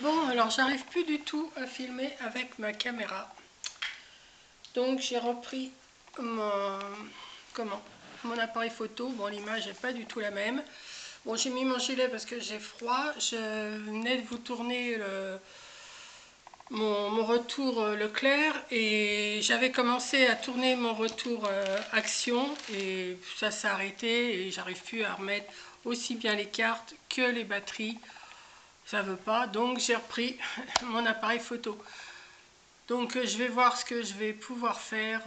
Bon, alors j'arrive plus du tout à filmer avec ma caméra. Donc j'ai repris mon, comment, mon appareil photo. Bon, l'image n'est pas du tout la même. Bon, j'ai mis mon gilet parce que j'ai froid. Je venais de vous tourner mon retour Leclerc et j'avais commencé à tourner mon retour Action et ça s'est arrêté et j'arrive plus à remettre aussi bien les cartes que les batteries. Ça veut pas, donc j'ai repris mon appareil photo. Donc je vais voir ce que je vais pouvoir faire.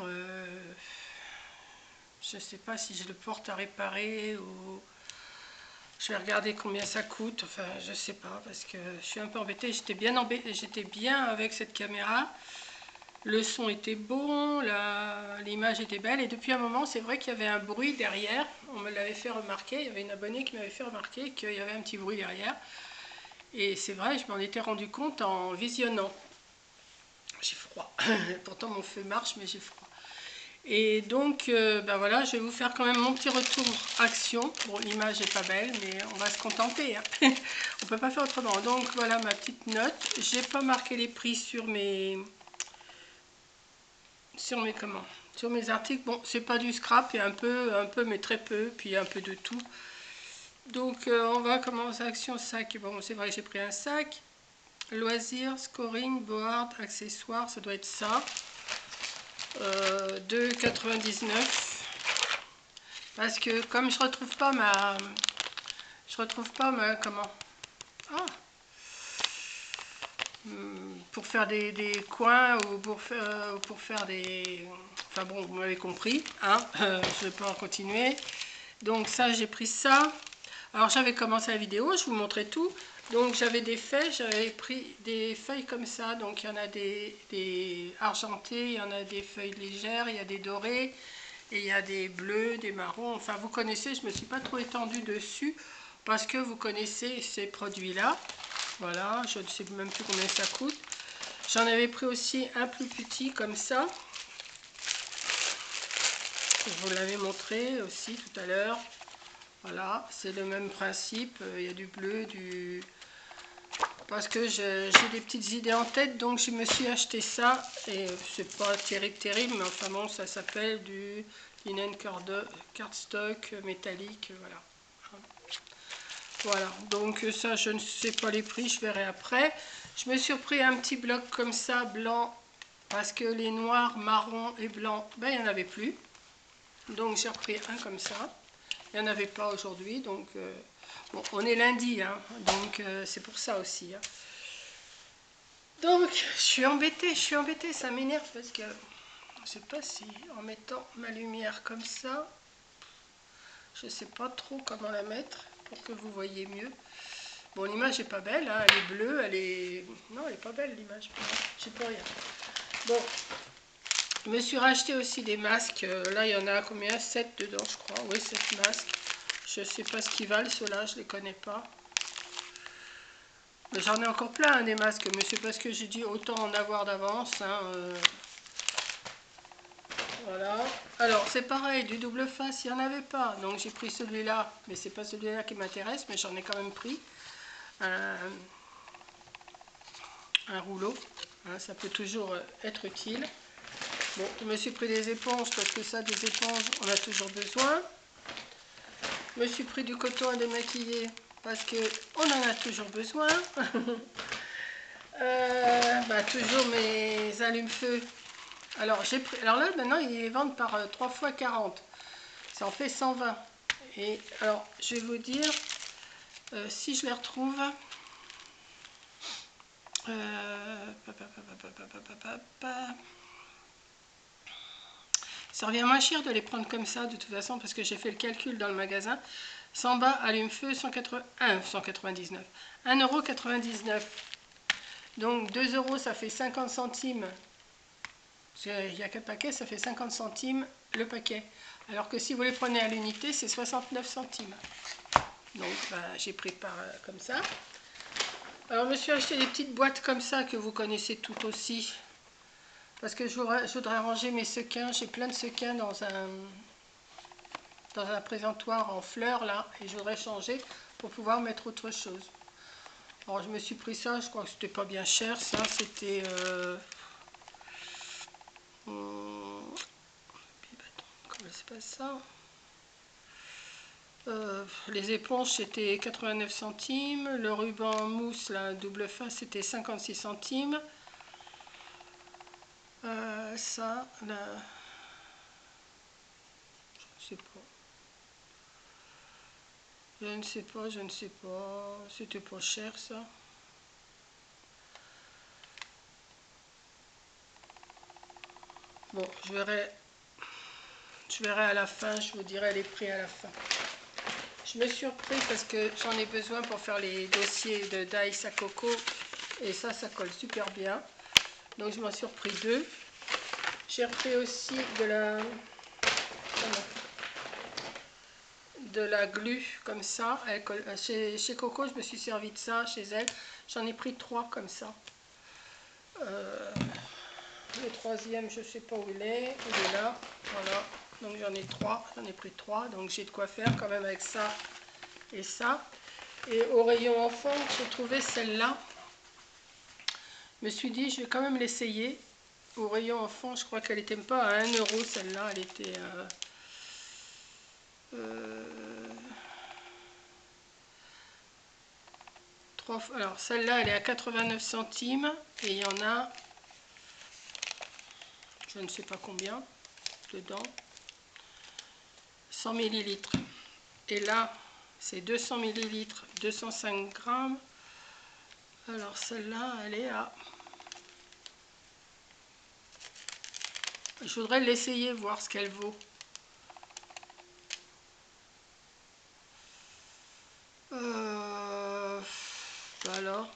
Je ne sais pas si je le porte à réparer ou je vais regarder combien ça coûte. Enfin, je sais pas parce que je suis un peu embêtée. J'étais bien avec cette caméra. Le son était bon, l'image était belle et depuis un moment, c'est vrai qu'il y avait un bruit derrière. On me l'avait fait remarquer. Il y avait une abonnée qui m'avait fait remarquer qu'il y avait un petit bruit derrière. Et c'est vrai, je m'en étais rendu compte en visionnant. J'ai froid. Pourtant mon feu marche, mais j'ai froid. Et donc, ben voilà, je vais vous faire quand même mon petit retour action. Bon, l'image n'est pas belle, mais on va se contenter. Hein. On peut pas faire autrement. Donc voilà ma petite note. J'ai pas marqué les prix sur mes comment, sur mes articles. Bon, c'est pas du scrap, il y a un peu, mais très peu, puis un peu de tout. Donc on va commencer action sac. Bon, c'est vrai que j'ai pris un sac. Loisirs, scoring, board, accessoires, ça doit être ça. 2,99. Parce que comme je retrouve pas ma... comment... Ah, pour faire des coins ou pour faire des... Enfin bon, vous m'avez compris. Hein, je ne vais pas en continuer. Donc ça, j'ai pris ça. Alors j'avais commencé la vidéo, je vous montrais tout. Donc j'avais des feuilles, j'avais pris des feuilles comme ça. Donc il y en a des argentées, il y en a des feuilles légères, il y a des dorées, et il y a des bleus, des marrons. Enfin vous connaissez, je ne me suis pas trop étendue dessus parce que vous connaissez ces produits-là. Voilà, je ne sais même plus combien ça coûte. J'en avais pris aussi un plus petit comme ça. Je vous l'avais montré aussi tout à l'heure. Voilà, c'est le même principe, il y a du bleu, parce que j'ai des petites idées en tête, donc je me suis acheté ça, et c'est pas terrible, mais enfin bon, ça s'appelle du linen cardstock métallique, voilà. Voilà, donc ça, je ne sais pas les prix, je verrai après. Je me suis pris un petit bloc comme ça, blanc, parce que les noirs, marron et blanc, ben il n'y en avait plus. Donc j'ai repris un comme ça. Il n'y en avait pas aujourd'hui, donc bon, on est lundi, hein, donc c'est pour ça aussi. Hein. Donc je suis embêtée, ça m'énerve parce que je ne sais pas si en mettant ma lumière comme ça, je ne sais pas trop comment la mettre pour que vous voyez mieux. Bon, l'image n'est pas belle, hein, elle est bleue, elle est... Non, elle n'est pas belle l'image, je sais pas rien. Bon, je me suis racheté aussi des masques, là il y en a combien? 7 dedans je crois, oui 7 masques. Je ne sais pas ce qu'ils valent ceux-là, je ne les connais pas. Mais j'en ai encore plein hein, des masques, mais c'est parce que j'ai dit autant en avoir d'avance. Hein, voilà. Alors c'est pareil, du double face, il n'y en avait pas. Donc j'ai pris celui-là, mais c'est pas celui-là qui m'intéresse, mais j'en ai quand même pris. Un rouleau, hein, ça peut toujours être utile. Bon, je me suis pris des éponges parce que ça, des éponges, on a toujours besoin. Je me suis pris du coton à démaquiller parce qu'on en a toujours besoin. Toujours mes allumes-feu. Alors, alors là, maintenant, ils les vendent par 3 fois 40. Ça en fait 120. Et alors, je vais vous dire, si je les retrouve... ça revient moins cher de les prendre comme ça, de toute façon, parce que j'ai fait le calcul dans le magasin. 100 bas, allume-feu, 199. 1,99 €. Donc 2 euros, ça fait 50 centimes. Il n'y a qu'un paquet, ça fait 50 centimes le paquet. Alors que si vous les prenez à l'unité, c'est 69 centimes. Donc j'ai pris comme ça. Alors je me suis acheté des petites boîtes comme ça que vous connaissez tout aussi. Parce que je voudrais ranger mes sequins. J'ai plein de sequins dans un présentoir en fleurs là. Et je voudrais changer pour pouvoir mettre autre chose. Alors je me suis pris ça, je crois que c'était pas bien cher, ça c'était comment c'est pas ça, les éponges c'était 89 centimes, le ruban mousse la double face c'était 56 centimes, ça là, je sais pas, je ne sais pas, c'était pas cher ça. Bon, je verrai à la fin, je vous dirai les prix à la fin. Je me suis repris parce que j'en ai besoin pour faire les dossiers de Dice à coco. Et ça colle super bien. Donc je m'en suis repris 2. J'ai repris aussi de la glu comme ça. Elle colle, chez Coco, je me suis servi de ça. Chez elle, j'en ai pris 3 comme ça. Le troisième, je ne sais pas où il est. Il est là. Voilà. Donc j'en ai 3. J'en ai pris 3. Donc j'ai de quoi faire quand même avec ça et ça. Et au rayon enfant, j'ai trouvé celle-là. Je me suis dit, je vais quand même l'essayer. Au rayon enfant, je crois qu'elle n'était pas à 1 € celle-là. Elle était alors celle-là, elle est à 89 centimes. Et il y en a, je ne sais pas combien, dedans. 100 millilitres. Et là, c'est 200 millilitres, 205 grammes. Alors celle-là, elle est à... Je voudrais l'essayer, voir ce qu'elle vaut. Alors,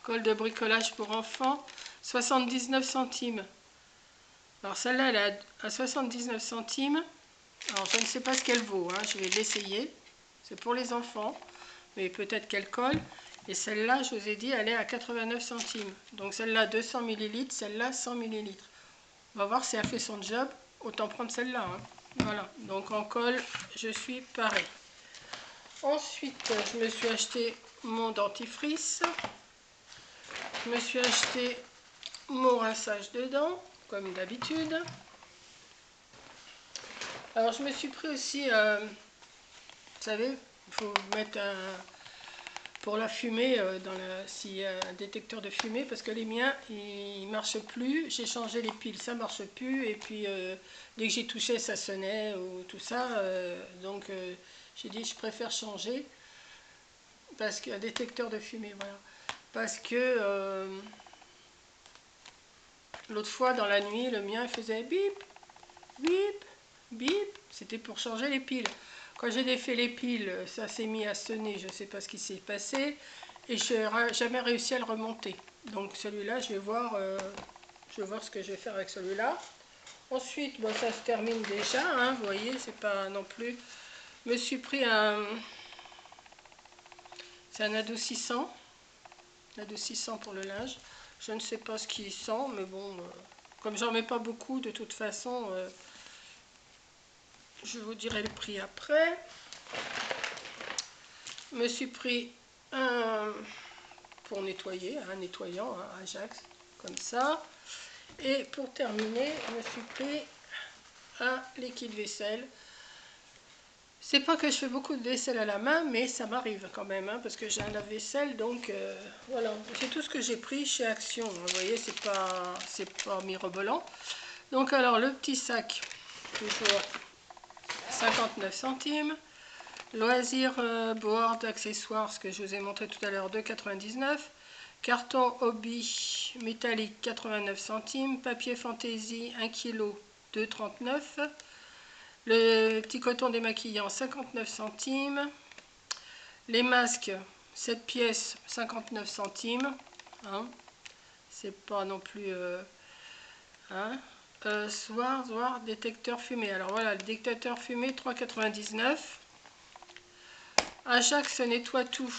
colle de bricolage pour enfants, 79 centimes. Alors celle-là, elle est à 79 centimes. Alors je ne sais pas ce qu'elle vaut, hein. Je vais l'essayer. C'est pour les enfants, mais peut-être qu'elle colle. Et celle-là, je vous ai dit, elle est à 89 centimes. Donc celle-là, 200 millilitres, celle-là, 100 millilitres. On va voir si elle fait son job. Autant prendre celle-là, hein. Voilà, donc en colle, je suis parée. Ensuite, je me suis acheté mon dentifrice. Je me suis acheté mon rinçage de dents, comme d'habitude. Alors, je me suis pris aussi, vous savez, il faut mettre pour la fumée, s'il y a un détecteur de fumée, parce que les miens, ils ne marchent plus. J'ai changé les piles, ça ne marche plus. Et puis, dès que j'y touchais, ça sonnait, ou tout ça. Donc, j'ai dit, je préfère changer. Parce qu'un détecteur de fumée, voilà. Parce que l'autre fois, dans la nuit, le mien faisait bip, bip, bip. C'était pour changer les piles. Quand j'ai défait les piles, ça s'est mis à sonner, je ne sais pas ce qui s'est passé. Et je n'ai jamais réussi à le remonter. Donc celui-là, je vais voir ce que je vais faire avec celui-là. Ensuite, bon, ça se termine déjà, hein, vous voyez, c'est pas non plus... Je me suis pris c'est un adoucissant pour le linge. Je ne sais pas ce qu'il sent, mais bon, comme j'en mets pas beaucoup, de toute façon, je vous dirai le prix après. Je me suis pris un pour nettoyer, un nettoyant, un Ajax, comme ça. Et pour terminer, je me suis pris un liquide vaisselle. C'est pas que je fais beaucoup de vaisselle à la main, mais ça m'arrive quand même, hein, parce que j'ai un lave-vaisselle, donc voilà. C'est tout ce que j'ai pris chez Action, hein, vous voyez, c'est pas mirobolant. Donc alors, le petit sac, toujours 59 centimes. Loisirs board accessoires, ce que je vous ai montré tout à l'heure, 2,99. Carton hobby métallique, 89 centimes. Papier fantaisie, 1 kg, 2,39. Le petit coton démaquillant, 59 centimes. Les masques, 7 pièces, 59 centimes. Hein. C'est pas non plus... hein. Soir, détecteur fumée. Alors voilà, le détecteur fumée, 3,99. Ajax nettoie tout.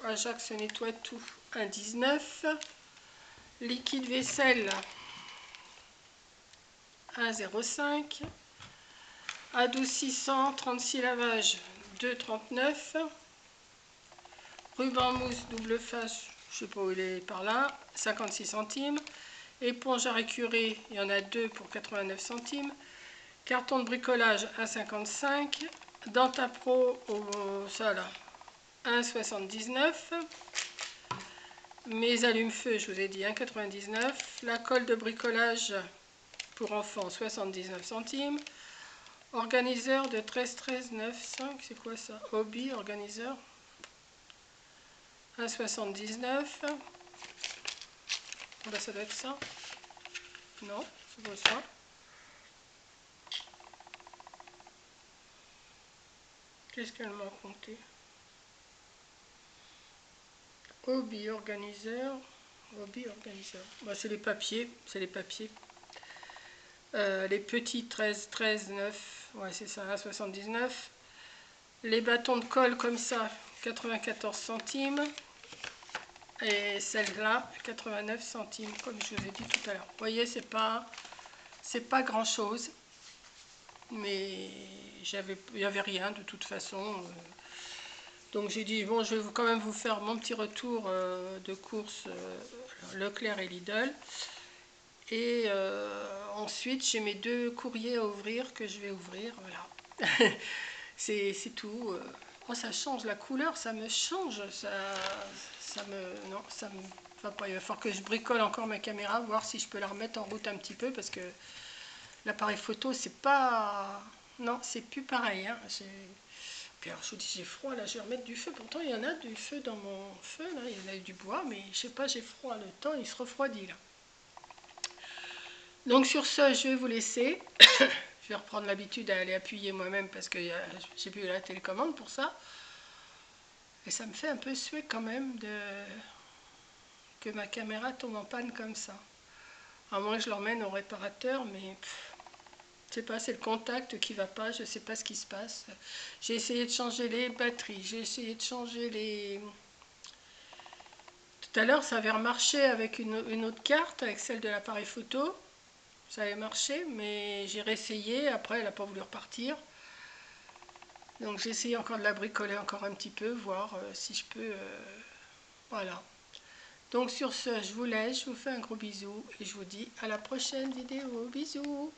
Ajax nettoie tout, 1,19. Liquide vaisselle, 1,05. Adoucissant 36 lavages, 2,39. Ruban mousse double face, je sais pas où il est, par là, 56 centimes. Éponge à récurer, il y en a 2 pour 89 centimes. Carton de bricolage 1,55. Dentapro, ça là, 1,79. Mes allumes-feu, je vous ai dit 1,99. La colle de bricolage pour enfants, 79 centimes. Organiseur de 13,9,5, c'est quoi ça? Hobby, organiseur, 1,79. Là, ça doit être ça. Non, c'est pas ça. Qu'est-ce qu'elle m'a compté? Hobby, organiseur. Hobby, organiseur. Bah, c'est les papiers. C'est les papiers. Les petits 13, 9. Ouais, c'est ça, 1,79. Les bâtons de colle comme ça, 94 centimes. Et celle-là, 89 centimes, comme je vous ai dit tout à l'heure. Vous voyez, c'est pas grand chose, mais il n'y avait rien de toute façon. Donc j'ai dit, bon, je vais quand même vous faire mon petit retour de course Leclerc et Lidl. Et ensuite, j'ai mes 2 courriers à ouvrir que je vais ouvrir. Voilà. C'est tout. Oh, ça change la couleur, ça me change. Non, ça me va pas. Il va falloir que je bricole encore ma caméra, voir si je peux la remettre en route un petit peu parce que l'appareil photo, c'est pas. Non, c'est plus pareil. Hein. Puis alors, je vous dis, j'ai froid là, je vais remettre du feu. Pourtant, il y en a du feu dans mon feu là, il y en a du bois, mais je sais pas, j'ai froid. Le temps, il se refroidit là. Donc sur ce, je vais vous laisser. Je vais reprendre l'habitude à aller appuyer moi-même parce que j'ai plus la télécommande pour ça. Et ça me fait un peu suer quand même que ma caméra tombe en panne comme ça. À moins que je l'emmène au réparateur, mais je sais pas, c'est le contact qui va pas, je sais pas ce qui se passe. J'ai essayé de changer les batteries, j'ai essayé de changer les... Tout à l'heure, ça avait remarché avec une autre carte, avec celle de l'appareil photo. Ça avait marché, mais j'ai réessayé, après elle n'a pas voulu repartir. Donc j'ai essayé encore de la bricoler encore un petit peu, voir si je peux... voilà. Donc sur ce, je vous laisse, je vous fais un gros bisou et je vous dis à la prochaine vidéo. Bisous!